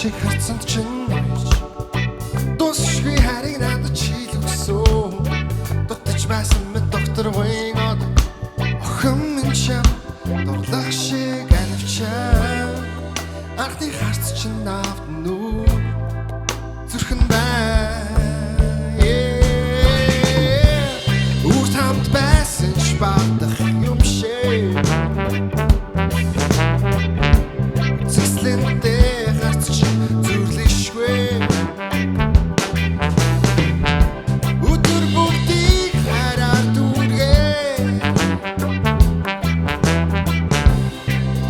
чиг харцанд чинь дусшгүй хариг надад чийлгсөө дотч байсан мэт доктор вэйнод охин минь чам дурлах шиг анивчаа анхны харц чинь навд нүү зүрхэн бай үр тамд байсан ч бахдах юм шиг зэслэнтэй харц чинь зүрлэшгүй өдөр бүгдийг хараад дүргээ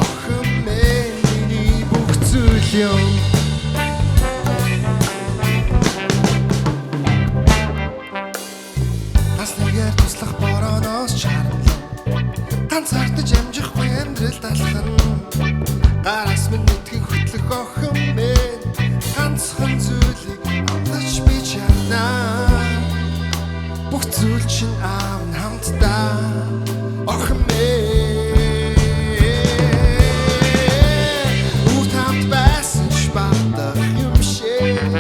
охин миний бүх зүйл юм Асныгээр туслах борооноос чармлан ганцаардаж амжихгүй амьдрал талхан гараас минь мэдхийг хөтлөх охин минь ганцхан зүйлийг амлаж би чанаа бүх зүйл чинь аав нь хамтдаа охин минь үр тамд байсан ч бахдах юм шиг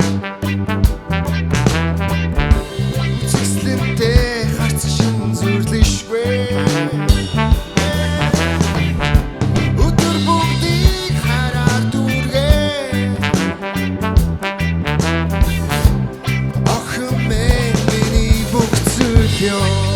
зэслэнтэй харц шин зүрлэшгүй өдөр бүгдийг хараад дүргээ охин минь миний бүх зүйл юм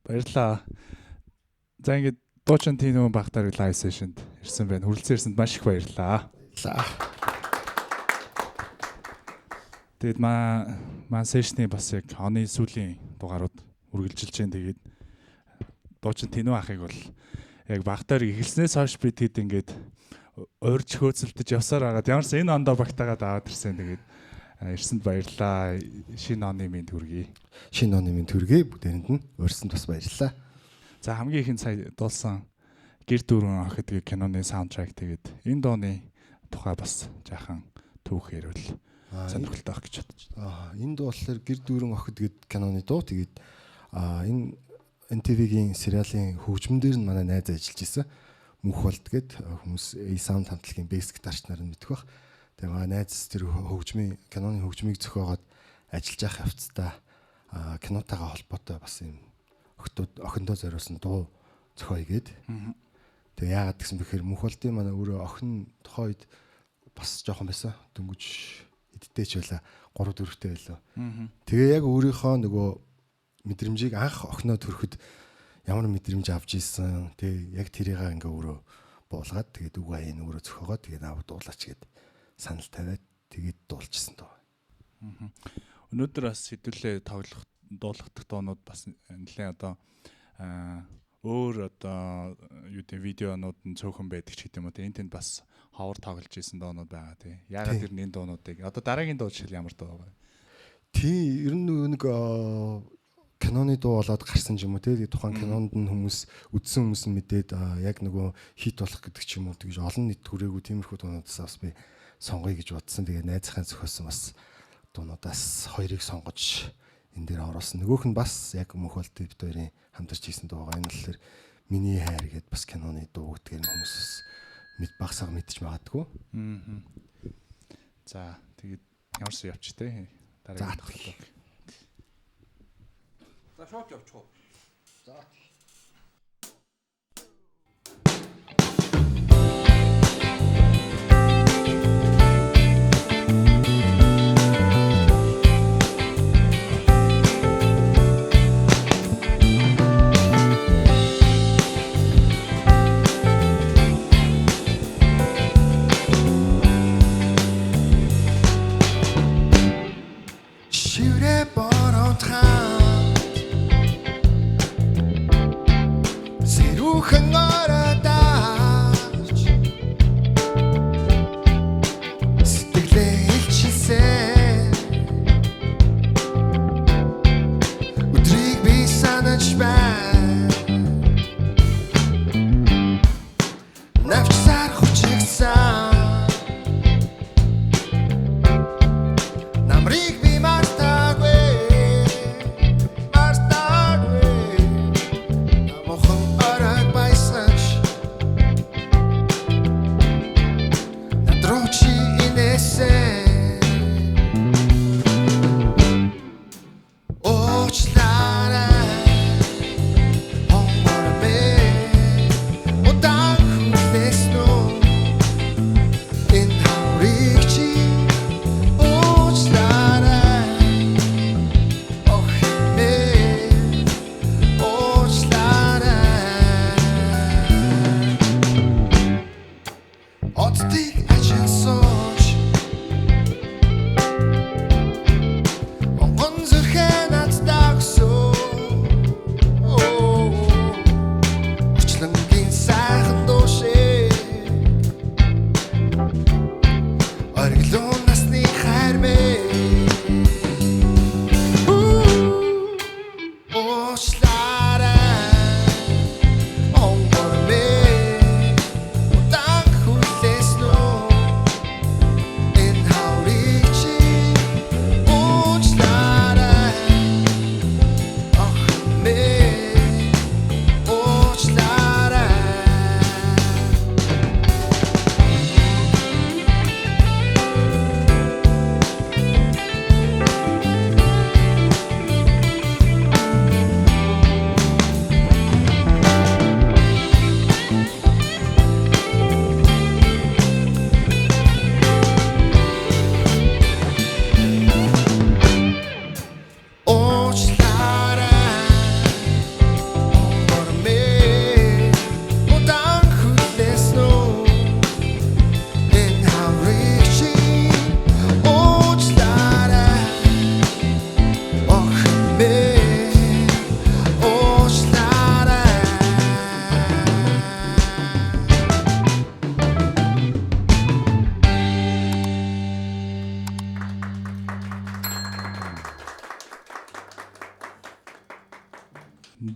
Баярлалаа. За ингээд Дуучин Тино багтаар лайв сешнд ирсэн байна. Хүрэлцээрсэнд маш их баярлалаа. Тэгэд маань сешны бас яг оны сүүлийн дугаарууд үргэлжилж байна. Тэгээд Дуучин Тино ахыг бол яг багтаар эхэлснээс хойш би тэд ингээд урьж хөөцөлдөж явсаар хагаад ямарс энэ ондоо багтаагаад аваад ирсэн. Тэгээд ирсэнд баярлалаа. Шинэ оны минь төргий. Шинэ оны минь төргий бүгдээрэнд нь урьсанд бас баярлалаа. За хамгийн ихэнд сая дуулсан Гэр дүүрэн охид гэдэг киноны саундтрек тэгээд энэ дооны тухай бас жаахан түүх ярил сонирхолтой ах гэж бодож байна. Энэ дуу болохоор Гэр дүүрэн охид гэдэг киноны дуу. Тэгээд энэ NTV-гийн сериалын хөгжмөн дээр нь манай найз ажиллаж исэн. Мөнх болд гэд хүмүүс A-Sound хамтлагийн бэйс гитарч нар нь мэдэх бах. Тэгээ манай найз тэр хөгжмийн киноны хөгжмийг зохиогоод ажиллаж явах явцдаа кинотойгоо холбоотой бас юм охиндоо зориулсан дуу зохиоё гээд. Тэгээ яагаад гэсэн бэхээр мөнх болдын манай өөрөө охин тохойд бас жоохон байсан. Дөнгөж эдтэй ч байла 3 4-тэй байлаа. Тэгээ яг өөрийнхөө нөгөө мэдрэмжийг анх охиноо төрөхөд ямар мэдрэмж авч ийсэн. Тэгээ яг тэрийг ингээ өөрөө буулгаад тэгээд үг аян өөрөө зохиогоод тэгээд аав дуулаач гээд санал тавиад тэгээд дуулчихсан доо. Өнөөдөр бас хэдүүлээ дуулах доонууд бас нэлээд одоо өөр одоо юу гэдэг видеонууд нь цөөхөн байдаг ч гэдэм үү. Энд тэнд бас ховор тоглож исэн доонууд байгаа тий. Яагаад тэр энэ доонуудыг одоо дараагийн дуу жишээл ямар дуу вэ? Тий, ер нь нэг киноны дуу болоод гарсан юм уу тий. Тухайн кинонд нь хүмүүс үзсэн хүмүүс нь мэдээд яг нөгөө хит болох гэдэг ч юм уу тэгж олон нийт түрээгүй тиймэрхүү дуунуудаас бас би сонгоё гэж бодсон. Тэгээ найзынхаа зохиосон бас дуунуудаас 2-ыг сонгож энэ дээр оруулсан. Нөгөөх нь бас яг мөнхөлт бид хоёрын хамтарч хийсэн дуу байгаа. Энэ болохоор миний хайр гэдээ бас киноны дуу гэдгээр хүмүүс багсаа мэдчих магадгүй. За тэгээд ямарсан явчих те. Дараагийн тоглолт. За шот явчих уу. За.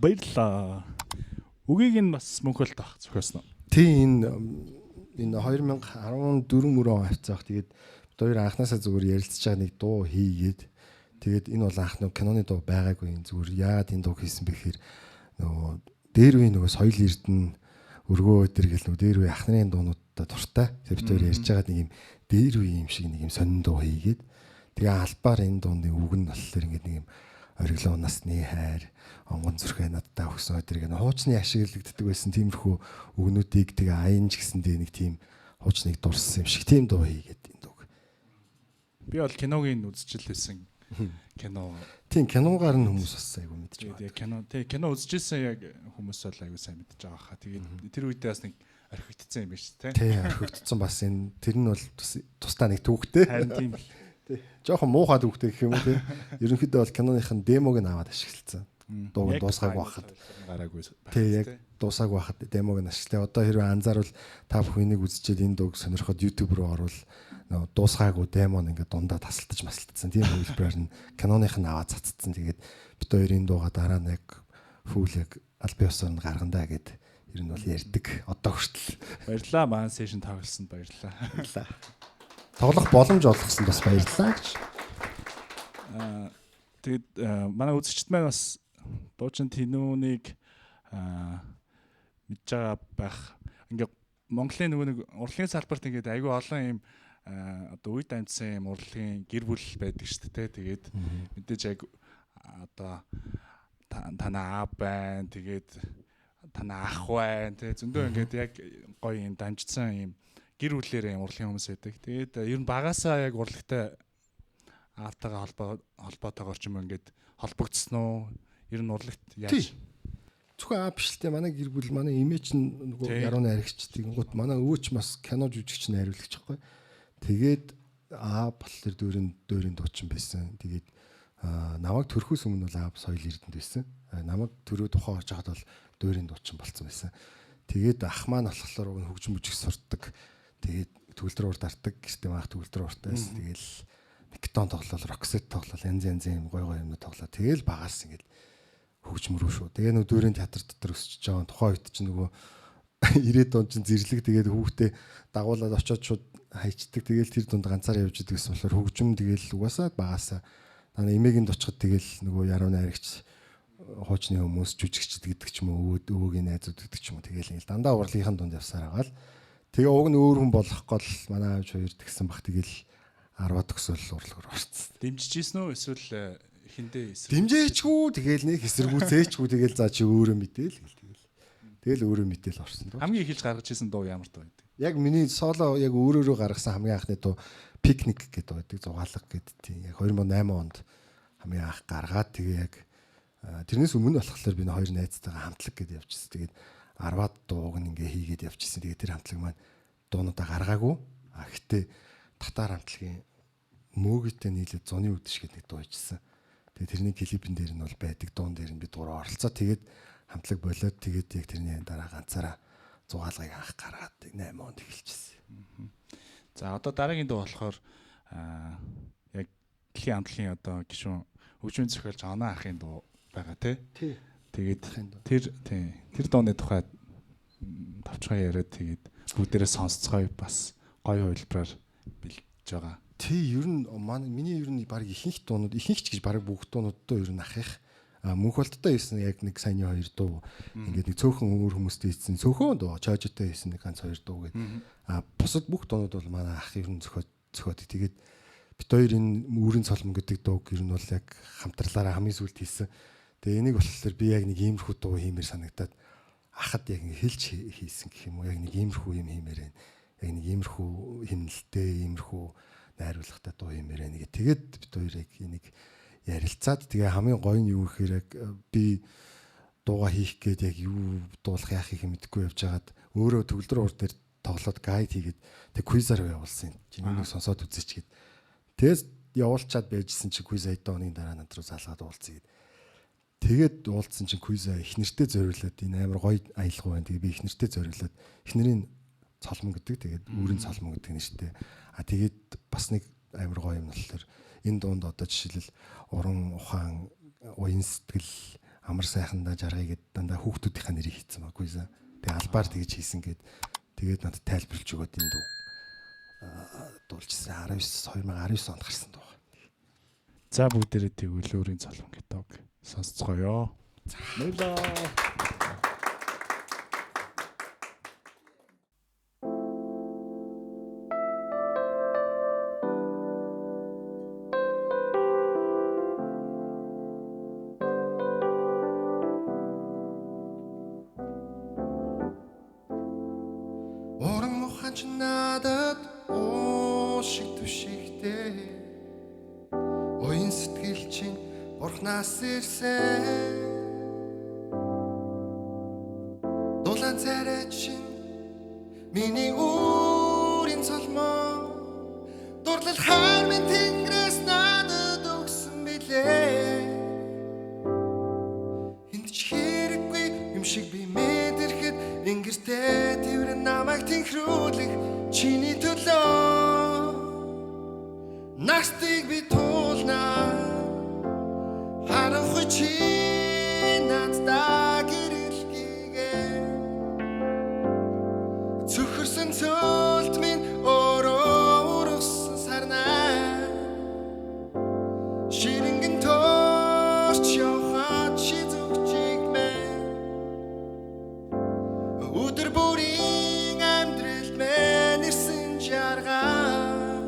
Баярлалаа. Үгийг нь бас мөнхөлт авах зохиосон. Тийм энэ 2014 мөрөө авцаах. Тэгээд бид хоёр анханасаа зүгээр ярилцж байгаа нэг дуу хийгээд тэгээд энэ бол анх нэг киноны дуу байгаагүй. Зүгээр яагаад энэ дуу хийсэн бэ гэхээр нөгөө дээр үе нөгөө соёл эрдэнэ өргөө өдр гэл нөгөө дээр үе ах нарын дуунуудтай дуртай. Тэгээд бид хоёр ярьж байгаа нэг юм дээр үе юм шиг нэг юм сонин дуу хийгээд тэгээ албаар энэ дууны үг нь болохоор ингээд нэг юм ориглоо насны хайр онгон зүрхээ надтай өгсөн өдр гэх хуучны ашиглагддаг байсан тиймэрхүү үгнүүдийг тэгээ аян ч гэсэндээ нэг тийм хуучныг дурсан юм шиг тийм дуу хийгээд энэ дуу. Би бол киногийн үзчихэл байсан. Кино. Тийм киногаар нь хүмүүс бас айгу мэдж байгаа. Кино үзчихсэн яг хүмүүс бол айгу сайн мэдж байгаа хаа. Тэгээд тэр үедээ бас нэг орхигдсон юм биш үү? Тий, орхигдсон бас энэ тэр нь бол тусдаа нэг түүхтэй. Харин тийм л. Тий. Жохон муухай түүхтэй гэх юм уу тий. Ерөнхийдөө бол киноныхын демог нь аваад ашигласан. Дууг дуусгаагүй байхад гараагүй. Тий, яг дуусаагүй байхад демог нь ашиглаа. Одоо хэрвээ анзаарвал та бүхэн энийг үзчихээд энэ дууг сонирхоод YouTube руу орвол дуусгаагүй демон ингээд дундаа тасалдаж масалдсан. Тийм хэлбэрээр нь киноных нь аваад цацсан. Тэгээд бид хоёрын дууга дараа нь яг фул яг аль биесээр нь гаргандаа гэд ер нь бол ярьдаг. Одоо хүртэл. Баярлалаа. Маань сешн тоглосонд баярлалаа. Баярлалаа. тоглох боломж олгосон бас баярлалаа гэж. Тэгээд манай үзэгчд маань бас дуучин Тинүүнийг мэдж байгаа байх. Ингээ Монголын нөгөө нэг урлагийн салбарт ингээд айгүй олон юм одоо үед амьдсан юм урлагийн гэр бүл байдаг шүү дээ. Тэгээд мэдээж яг одоо танаа аав байна. Тэгээд танаа ах байна. Тэгээд зөндөө ингээд яг гоё юм дамжсан юм гэр бүлээрээ урлагийн хүмүүс байдаг. Тэгээд ер нь багасаа яг урлагтай аавтайгаа холбоотойгоор ч юм ингээд холбогдсон уу? Ер нь урлагт яаж? Зөвхөн аав биш л те манай гэр бүл манай имиж нөгөө яруу найрагч тэгэнгუთ манай өвөөч бас кино жүжигч найруулагч байхгүй. Тэгээд аав болохоор дөрийн дуучин байсан. Тэгээд намайг төрөхөөс өмнө бол аав соёл эрдэнэт байсан. Намайг төрөө тухайн орж хаад бол дөрийн дуучин болсон байсан. Тэгээд ах маань болохоор хөгжим бүжиг сурдаг. Тэгээд төгөлдөр урд артдаг гэртээ маах төгөлдөр урт байсан. Тэгээл микротон тоглол, роксет тоглол, янз янзын гой юмнууд тоглоо. Тэгээл багаас ингээд хөгжим рүү шүү. Тэгээ нөгөө дөрийн театр дотор өсөж байгаа. Тухайн үед чинь нөгөө 90-ад он чинь зэрлэг тэгээд хүүхдээ дагуулад очиод шууд хайчдаг. Тэгээл тэр дунд ганцаараа явж идэг гэсэн болохоор хөгжим тэгээл угаасаа багасаа дана эмээгийн дочход тэгээл нөгөө яруу найрагч хуучны хүмүүс жүжигчд гэдэг ч юм уу өвөөгийн найзууд гэдэг ч юм уу тэгээл ингээл дандаа урлагийнхан дунд явсаар байгаа л. Тэгээ уг нь өөр хүн болох гол манай аавч хоёр тэгсэн бах тэгээл 10-аад төгсөөл урлаг руу орсон. Дэмжижсэн үү эсвэл хиндээ эсрэг? Дэмжээчгүй тэгээл нэг эсэргүүцээчгүй тэгээл за чи өөрөө мэдээл тэгэл өөрөө мэдээл орсон доо. Хамгийн эхэлж гаргаж ирсэн дуу ямар дуу байдаг? Яг миний соло яг өөрөөрөө гаргасан хамгийн анхны дуу пикник гэдэг байдаг зугаалга гэдэг тийм яг 2008 онд хамгийн анх гаргаад тэгээ яг тэрнээс өмнө болохоор би хоёр найзтайгаа хамтлаг гэдээ явчихсан. Тэгээд 10-аад дууг нь ингээ хийгээд явчихсан. Тэгээд тэр хамтлаг маань дуунуудаа гаргаагүй. Гэхдээ татар хамтлагийн мөөгөтэй нийлээд зуны үдэш гэдэг нэг дуу хийжсэн. Тэгээд тэрний клипэн дээр нь бол байдаг дуун дээр нь би дураа оролцоо. Тэгээд хамтлаг болоод тэгээд яг тэрний дараа ганцаараа зугаалгыг анх гаргаад 8 онд эхэлчихсэн. За одоо дараагийн дуу болохоор яг дэлхийн хамтлагийн одоо гишүүн хөгжмийн зохиолч Оноо ахын дуу байгаа тий. Тэгээд тэр дууны тухай тавчгаа яриад тэгээд бүгдээрээ сонсцгоё бас гоё хувилбараар бэлдэж байгаа. Ер нь миний ер нь баг ихэнх дуунууд ихэнхч гэж баг бүх дуунуудтай ер нь ахих мөнх болттой хийсэн яг нэг саяны 2 дуу ингээд нэг цөөхөн өөр хүмүүстэй хийсэн цөөхөн дуу чаажтай хийсэн нэг ганц 2 дуу гэдэг. Бусад бүх дуунууд бол манай ах ер нь зөхиод тэгээд бит хоёрын үүрийн цолмон гэдэг дууг ер нь бол яг хамтарлаараа хамгийн сүүлд хийсэн. Тэгээ энийг болохоор би яг нэг иймэрхүү дуу хиймээр санагдаад ахад яг ингэ хэлж хийсэн гэх юм уу яг нэг иймэрхүү юм хиймээр байна. Яг нэг иймэрхүү химнэлтэй иймэрхүү найруулгатай дуу хиймээр байна. Тэгээд бит хоёр яг энийг ярилцаад тэгээ хамгийн гоё нь юу гэхээр яг би дууга хийх гээд яг юу дуулах яах их мэдэхгүй явж хагаад өөрөө төгөлдөр урд дээр тоглоод гайд хийгээд тэг квизаар явуулсан. Чиний сонсоод үзээч гээд. Тэгээс явуулчаад байжсэн чи квиз 2 оны дараа над руу залгаад уулзъя гээд. Тэгээд уулзсан чинь квизаа их нэртэй зориулаад энэ амар гоё аялал байна. Тэгээ би их нэртэй зориулаад их нэрийн цолмон гэдэг тэгээд үүрийн цолмон гэдэг нэртэй. Тэгээд бас нэг амар гоё юм болохоор энэ дуунд одоо жишээлбэл уран ухаан уян сэтгэл амар сайхандаа жаргая гэд дандаа хүүхдүүдийнхээ нэрийг хийцэн баг квизаа. Тэгээ албаар тэгж хийсэн гээд тэгээд надад тайлбарлаж өгөөд энэ дуу дуулжсэн 2019 онд гарсан дуу. За бүгдээрээ тэгвэл өөрийн цолмон гэдэг сонсцгоё. Баярлалаа. Уран ухаан ч надад уушиг түшигтэй уян сэтгэл чинь Бурхнаас ирсэн дулаан царай чинь миний үүрийн цолмоо дурлал хайр минь тэнгэрээс надад өгсөн билээ энд ч хэрэггүй юм шиг би мэдэрхэд ингэртэй тэрэн намайг тэнхрүүлэх чиний төлөө настыг би туулнаа чи надад гэрэлхийгээ зөвхөрсөн цөлт минь өөрөө өргөсөн Өдөр бүрийн амьдралд мэн ирсэн жаргал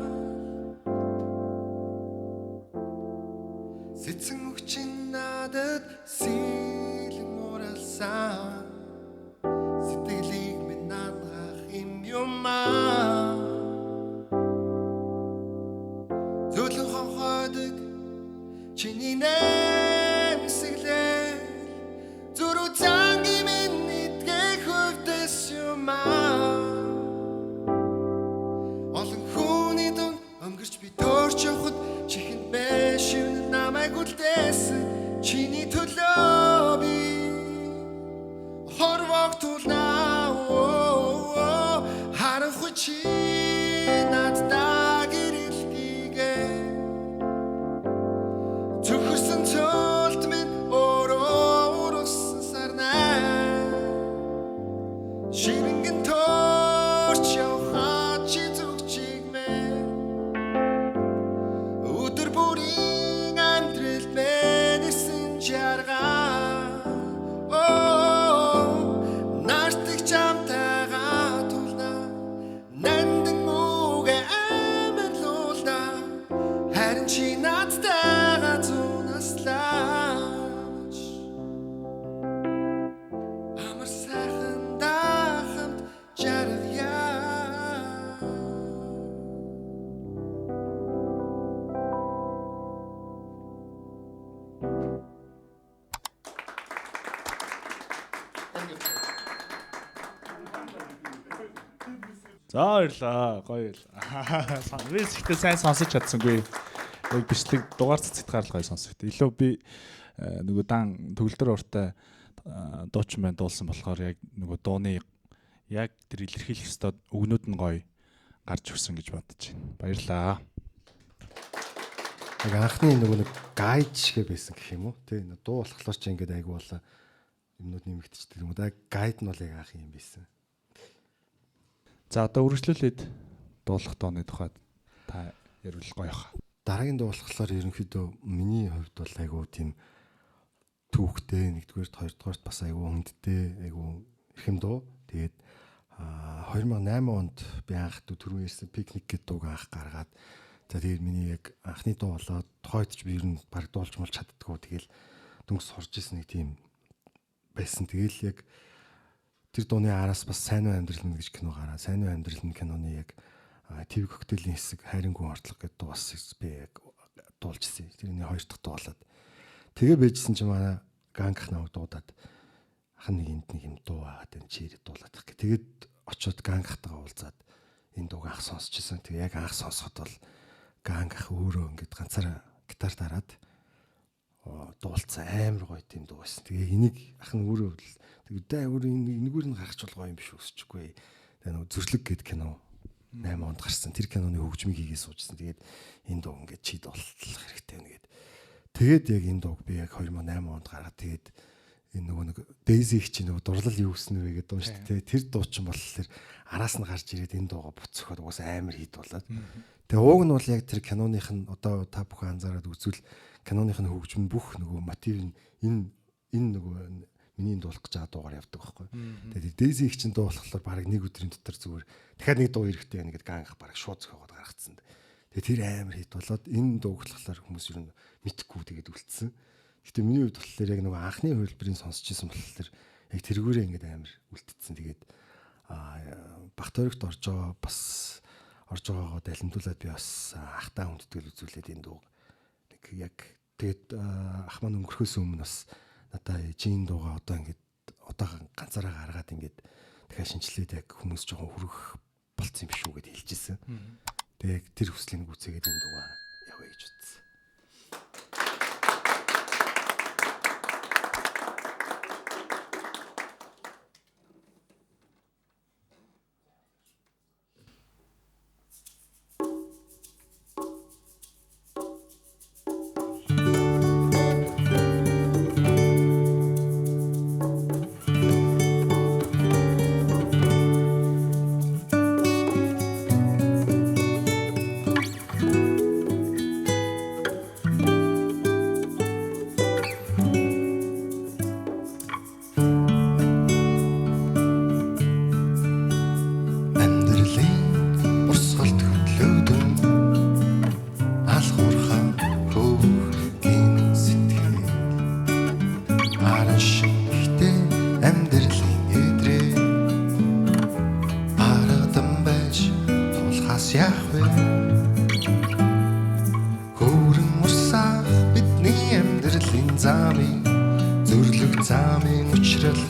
Сэцэн өгчин надад сэлэн муралсан Сэтгэлийг минь наадгах юм юмаа Зөвлөн хонхойдог чиний нэмсэглэл Зүрх цанги минь идгэх хөвдөс юмаа Олон хүний дунд өнгөрч би төрч явхад чихэнд бэшин намайг үлдээсэн чиний төлөө би хорвогтулнаа харанхуй чи надтай гэрэлтийгээ Зүхэрсэн цөлт минь өөрөө ургасан сарнаа Ширэнгэн төрч явхад чи зүгчиг мэн Өдөр бүрийн амьдралд мэн ирсэн жаргал Нартыг чамтайгаа тулнаа Нандин муугэ амарлуулнаа Харин чи надтайгаа зунаслаач Амар сайхан дахамт жаргая За баярлаа. Гоё байлаа. Би ихтэй сайн сонсож чадсангүй. Яг бичлэг дугаар цэцэд гарал гоё сонсогд. Илүү би нөгөө дан төгөлдөр уртай дуучин банд дуулсан болохоор яг нөгөө дууны яг тэр илэрхийлэх ёстой өгнүүд нь гоё гарч өгсөн гэж бодож байна. Баярлаа. Яг анхны нөгөө нэг гайд шиг байсан гэх юм уу? Тэ дуу болохоор ч ингээд айгу болоо юмнууд нэмэгдчихдэг юм уу? Да гайд нь бол яг анх юм байсан. За одоо үргэлжлүүлээд дуулах дооны тухайд та ярил гоё хаа. Дараагийн дуу болохоор ерөнхийдөө миний хувьд бол айгу тийм түүхтэй нэгдүгээрт хоёрдугаарт бас айгу хүндтэй айгу их юм дуу. Тэгээд 2008 онд би анх түрүү ярьсан пикник гэдэг дууг анх гаргаад за тэгээд миний яг анхны дуу болоод тухайд ч би ер нь баг дуулж мол чаддгүй. Тэгэл дүнс хорж исэн нэг тийм байсан. Тэгэл яг тэр дууны араас бас Сайн уу амьдрал нь гэж кино гараа. Сайн уу амьдрал нь киноны яг ТV коктейлийн хэсэг хайрын гүн ортлого гэдэг дуу бас би яг дуулжсэн. Тэрний хоёр дахь дуу болоод тэгээ байжсэн чи манай ганг намайг дуудаад хан нэг энд нэг юм дуу аваад энэ чирэд дуулаад гэх. Тэгээд очиод гангахтайгаа уулзаад энэ дууг анх сонсчихсан. Тэгээ яг анх сонсоход бол гангах өөрөө ингээд ганцаараа гитар дараад дуулцсан амар гоё тийм дуу байсан. Тэгээ энийг ах нь өөрөө тэгээд өөр нэггээр нь гаргач болгоо юм биш өсчихгүй. Тэгээ нөгөө Зүрлэг гэдэг кино 8 онд гарсан. Тэр киноны хөгжмийг хийгээ суужсан. Тэгээд энэ дуу ингээд чид болтлох хэрэгтэй нэгэд. Тэгээд яг энэ дууг би яг 2008 онд гаргаад тэгээд энэ нөгөө нэг Daisy их чинь нөгөө дурлал юу гэсэн вэ гэдэг дуу шүү дээ. Тэр дуу чинь болохоор араас нь гарч ирээд энэ дуугаа буцхоод угаасаа амар хит болоод. Тэгээ ууг нь бол яг тэр киноных нь одоо та бүхэн анзаараад үзвэл киноных нь хөгжим бүх нөгөө мотив нь энэ нөгөө миний дуулах гэж байгаа дуугаар явдаг байхгүй. Тэгээд Daisy их чинь дуу болохоор баг нэг өдрийн дотор зүгээр дахиад нэг дуу ирэхтэй байна гэдэг ганг баг шууд зөхиогоод гаргацсан. Тэгээд тэр амар хит болоод энэ дууг болохоор хүмүүс ер нь мэдхгүй тэгээд үлдсэн. Гэтэ миний хувьд болохоор яг нөгөө анхны хөлбөрийн сонсч ирсэн болохоор яг тэргүүрээ ингээд амар үлдсэн. Тэгээд Бахтөрөгт орж байгаагаа далимдуулаад би бас ахтаа хүндэтгэл үзүүлээд энэ дууг нэг яг тэгээд ах маань өнгөрөхөөс өмнө бас надаа жин дууга одоо ингээд одоо ганцаараа гаргаад ингээд дахиад шинжилээд яг хүмүүс жоохон хүрэх болцсон юм биш үү гэж хэлжсэн. Тэгээд тэр хүслийг гүцээгээд энэ дууга явъя гэж бодсон. яах вэ? Хөөрөн усаах бидний амьдралын замыг зүрлэг замын учрал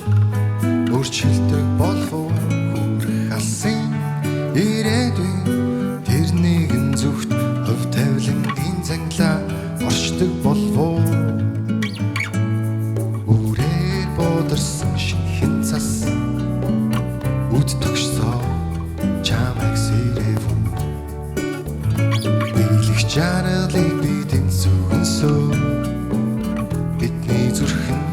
өөрчлөлтөг болов уу? Хүрэх алсын ирээдүйн тэр нэгэн зүгт хөв тавилангийн занглаа оршдог болов уу? Үрээр бодорсон шинхэн цас үд тогшсоо чамайг сэрэв үү? Биелэх жаргалыг бидэн зүгэнсөө бидний зүрхэнд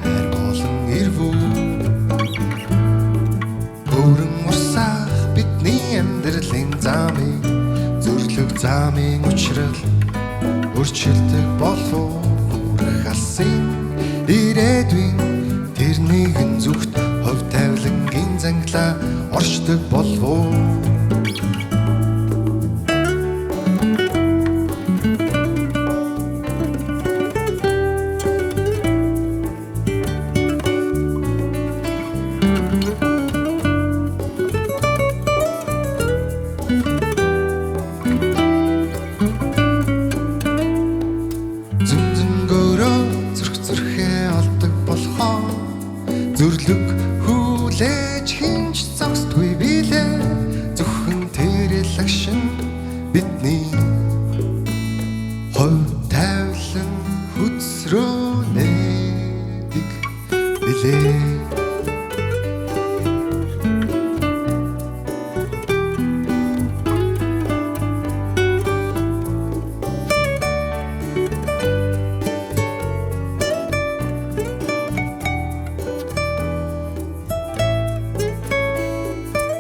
хайр болон ирвүү. Хөөрөн усаах бидний амьдралын замыг зүрлэг замын учрал өөрчлөлтөг болов уу? Хүрэх алсын ирээдүйн тэр нэгэн зүгт хөв тавилангийн занглаа оршдог болов уу? Зүрлэг хүлээж хинж зогсдгүй билээ. Зөвхөн тэрэл агшин бидний хов тавилан хүчрөө нэдэг билээ.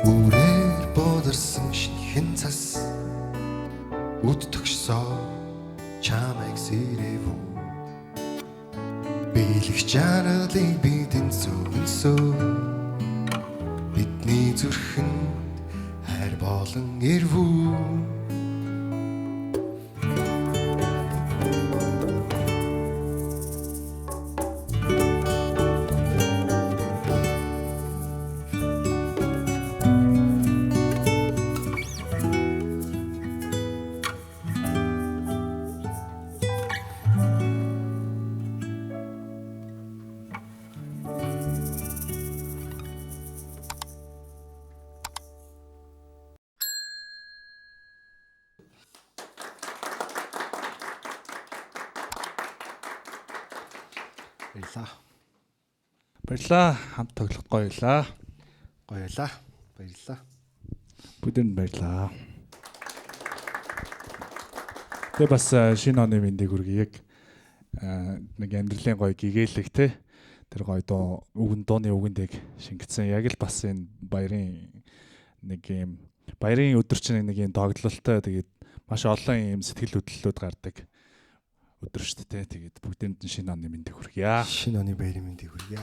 Үрээр бодорсон шинхэн цас үд тогшсоо чамайг сэрэв үү? Биелэх жаргалыг бидэн зүгэнсөө бидний зүрхэнд хайр болон ирвүү. Баярлаа. Хамт тоглоход гоёлаа. Баярлаа. Баярлаа. Бүдэнд баярлаа. Тэгээ бас шинэ оны мэндийг хүргэе. Яг нэг амьдралын гоё гэгээлэг те. Тэр гоё дуу дууны үгэндийг шингэсэн. Яг л бас энэ баярын нэг юм баярын өдөр чинь нэг юм догдлолтой. Тэгээд маш олон юм сэтгэл хөдлөлүүд гардаг өдөр шүү дээ. Тэгээд бүгдэнд нь шинэ оны мэндийг хүргье. Шинэ оны баярын мэндийг хүргье.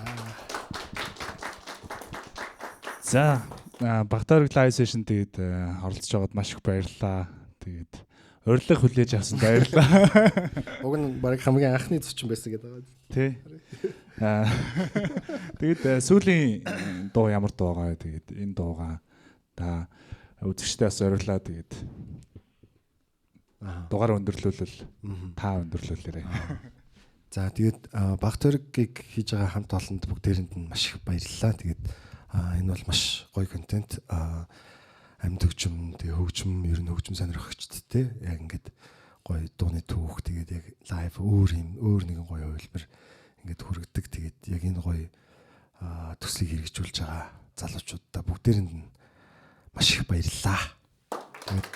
За, Багтаараг лайв сешн тэгээд оролцож байгаад маш их баярлалаа. Тэгээд урилга хүлээж авсан баярлалаа. Уг нь баг хамгийн анхны зочин байсан гэдэг байгаа. Тий. Тэгээд сүүлийн дуу ямар дуу байгаа вэ? Тэгээд энэ дуугаа та үзэгчдээ бас орилаа. Тэгээд дугаар өндөрлүүлэл та өндөрлүүлээрэй. За тэгээд Багтааргийг хийж байгаа хамт олонд бүгдээрэнд нь маш их баярлалаа. Тэгээд энэ бол маш гоё контент. Амьд хөгжим, тэгээ хөгжим, ер нь хөгжим сонирхогчд те яг ингээд гоё дууны түүх тэгээд яг лайв өөр нэгэн гоё хувилбар ингээд хүргэдэг. Тэгээд яг энэ гоё төслийг хэрэгжүүлж байгаа залуучуудаа бүгдээрэнд нь маш их баярлалаа. Тэгээд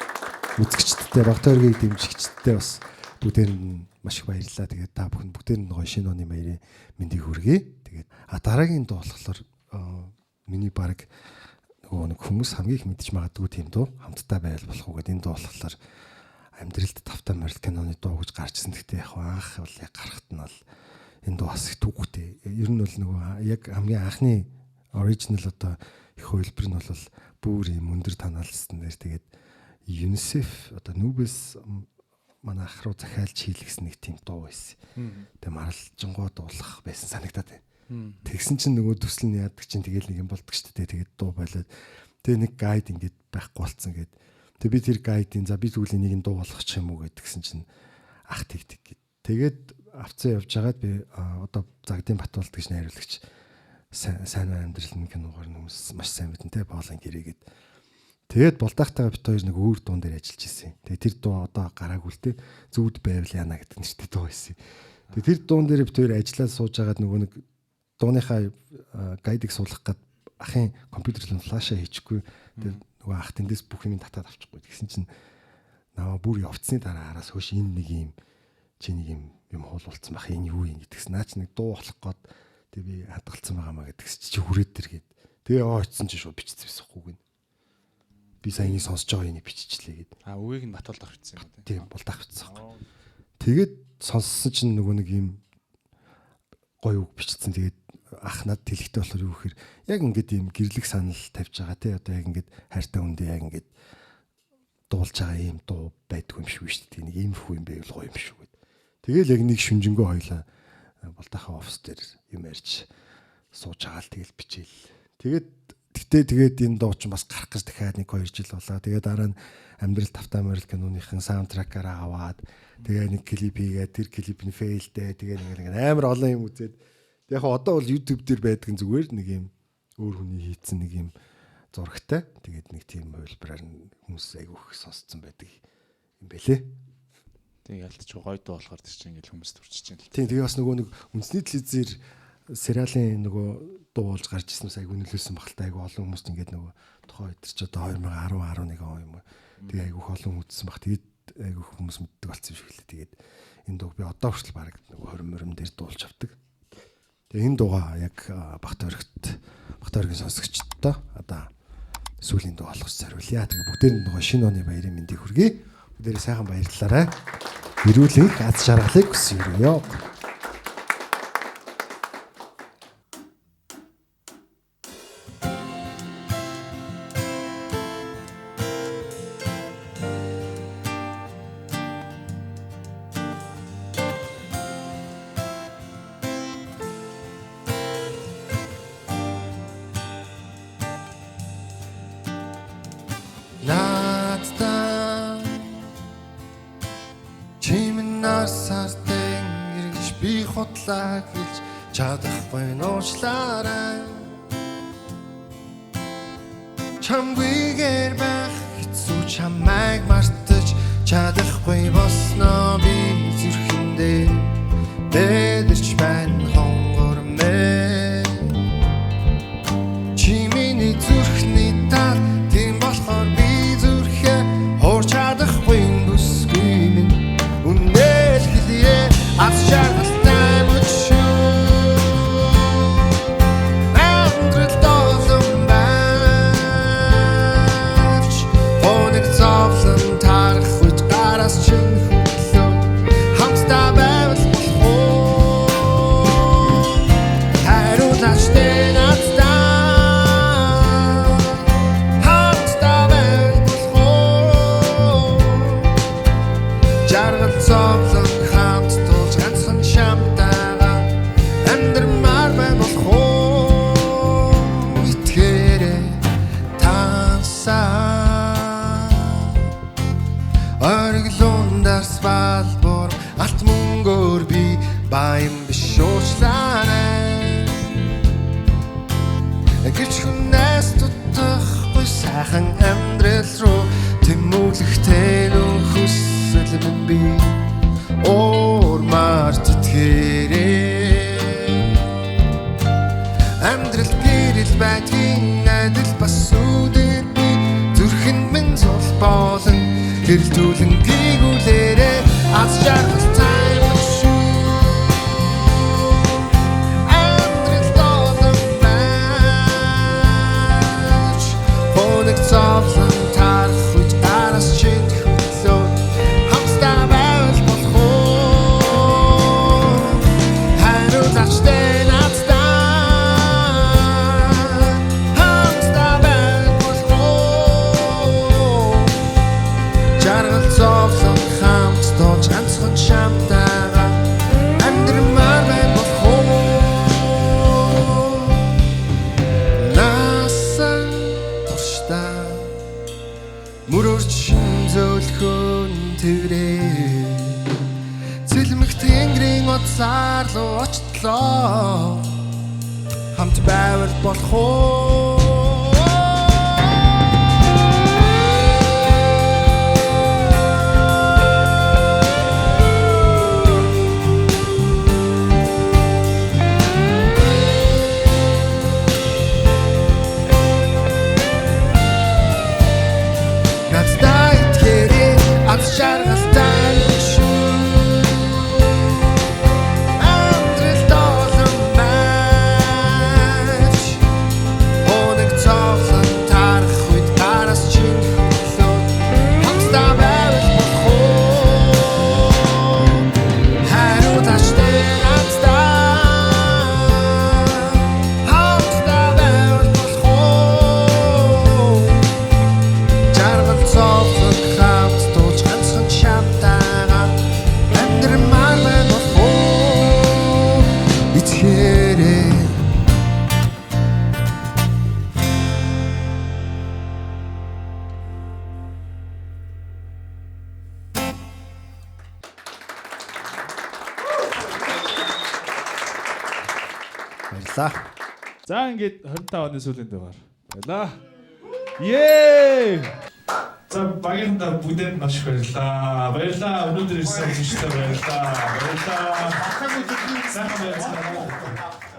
үзэгчдтэй, Багтааргийг дэмжигчдтэй бас бүгдээрэнд нь маш их баярлалаа. Тэгээд та бүхэн бүгдээрэнд нь гоё шинэ оны баярын мэндийг хүргэе. Тэгээд дараагийн дуу болохоор миний баг нөгөө нэг хүмүүс хамгийн их мэдж магадгүй тийм дуу хамтдаа байвал болох уу гэдэг энэ дуу болохоор амьдралд тавтай морил киноны дуу гэж гарчсан. Гэхдээ яг анх бол яг гарахт нь бол энэ дуу бас их түүхтэй. Ер нь бол нөгөө яг хамгийн анхны оригинал одоо их хувилбар нь бол бүр юм өндөр танаалсан дээр тэгээд UNICEF одоо Нүбэс манай ах руу захиалж хийлгэсэн нэг тийм дуу байсан. Тэгээ маралжингоо дуулах байсан санагдаад байна. Тэгсэн чинь нөгөө төсөл нь яадаг чинь тэгэл нэг юм болдог шүү дээ. Тэгээд дуу болоод тэгээ нэг гайд ингээд байхгүй болцсон гээд Тэгээ би тэр гайдын за би тэгвэл энийг дуу болгочих юм уу гэдгсэн чинь ах тэгдэг гэд. Тэгээд авцсан явж байгаад би одоо Загдын Батболд гэж найруулагч сайн амьдрал киногаар хүмүүс маш сайн мэдэн те боолын гэрээгээд. Тэгээд болдаахтайгаа бит хоёр нэг өөр дуун дээр ажиллаж ирсэн. Тэгээд тэр дуу одоо гараагүй л те зүуд байвал яана гэдэг нэртэй дуу байсан. Тэгээд тэр дуун дээр бит хоёр ажиллаад сууж байгаад нөгөө нэг дууныхаа гайдыг суулгах гээд ахын компьютерлын флаша хийчихгүй. Тэгээд нөгөө ах тэндээс бүх юм татаад авчихгүй. Тэгсэн чинь наваа бүр явцсны дараа араас хөөш энэ нэг юм чи нэг юм хуулуулсан бах энэ юу юм гэдгсэн. Наач нэг дуу болох гээд тэг би хадгалсан байгаамаа гэдгс чи хүрээд тэргээд. Тэгээ очсон чи шууд бичсэн байсахгүй гин. Би сайн энийг сонсож байгаа энийг биччихлээ гээд. Үгийг нь Батболд авчихсан юм уу? Тийм болд авчихсан. Тэгээд сонссон чинь нөгөө нэг юм гоё үг бичсэн. Тэгээд ах над тэлхтэй болохоор юу гэхээр яг ингээд юм гэрлэх санал тавьж байгаа те одоо яг ингээд хайртай хүндээ яг ингээд дуулж байгаа юм дуу байдгүй юм шиг шүү дээ. Нэг ийм хүү юм байвал гоё юм шүү гэд. Тэгэл яг нэг шүнжэнгөө хойлоо болтойхоо офс дээр юм ярьж сууж байгаа л тэгэл бичээл. Тэгээд энэ дуу ч бас гарах гэж дахиад 1-2 жил болоо. Тэгээд дараа нь амьдрал тавтаа морил киноныхын саундтракаараа аваад тэгээ нэг клип хийгээд тэр клип нь фейлдээ тэгээ нэг амар олон юм үзээд яг одоо бол YouTube дээр байдаг зүгээр нэг юм өөр хүний хийцэн нэг юм зурагтай. Тэгээд нэг тийм хувилбараар хүмүүс айгүйх сонсцсон байдаг юм бэлээ. Тэг ялтч гоё дуу болохоор тийч ингээл хүмүүс төрчихж байна. Тийм тэгээ бас нөгөө нэг үндэсний телевизээр сериалын нөгөө дуу болж гарч ирснээс айгүй нөлөөсөн багтаа айгүй олон хүмүүст ингээд нөгөө тухайн үед ч одоо 2010 11 он юм уу. Тэгээ айгүй олон үзсэн баг. Тэгээд айгүй хүмүүс мэддэг болсон юм шиг лээ. Тэгээд энэ дууг би одоо хүртэл баг нөгөө 20 дээр дуулж авдаг. Тэгээ энэ дууга яг Багтойргийн сонсогчдоо одоо сүүлийн дуу болгож зориулъя. Тэгээ бүгдээр нь нөгөө шинэ оны баярын мэндийг хүргэе. Бүгдээрээ сайхан баярлалаарай. Эрүүл их аз жаргалыг хүсье. Сартын эргэж би хотлаа хэлж чадахгүй нуучлаарай. Чамгүйгээр байх хэцүү чамайг мартаж чадахгүй босноо би зүрхэндээ бэдэрч байна хонгор мэ. Чи миний зүрхний тал тийм болохоор би зүрхээ хуурч чадахгүй бүсгүй минь. Аз жаргалтай мөчөө амьдрал доолон байж оног зовлон тарах үед гараас чинь хөглөө хамтдаа байвал болох хайруулаач надтай хамтдаа байвал болох жаргал зовлон Балбор алт мөнгөөр би баян биш уучлаарай. Гэвч хүнээс тутахгүй сайхан амьдрал руу тэмүүлэхтэй хүсэл минь би уурмаар тэтгэрээ. Амьдрал гэрэл байдгийн адил бас үүдэр би зүрхэнд минь зул болон гэрэл түлэн гигүүлээрээ аз жаргалтай мөчөө амьдрал доолон байж оног зовлон тарах үед гараас чинь хөглөө хамтдаа байвал болох хайруулаач надтай хамтдаа байвал болох жаргал зовлон хамт дооч ганцхан шамтайгаа амьдрмаар бай болох насан туршдаа мөрөөрч тэрээ цэлмэх тэнгэрийн утсаар руу очлоо хамт байвал болох уу За ингээд 25 оны сүүлийн дугаар байлаа. Ее! За багийнхандаа бүгдэнд маш их баярлалаа. Баярлалаа. Өнөөдөр ирсэн хүмүүстээ баярлалаа. Баярлалаа. Сайхан баярлалаа.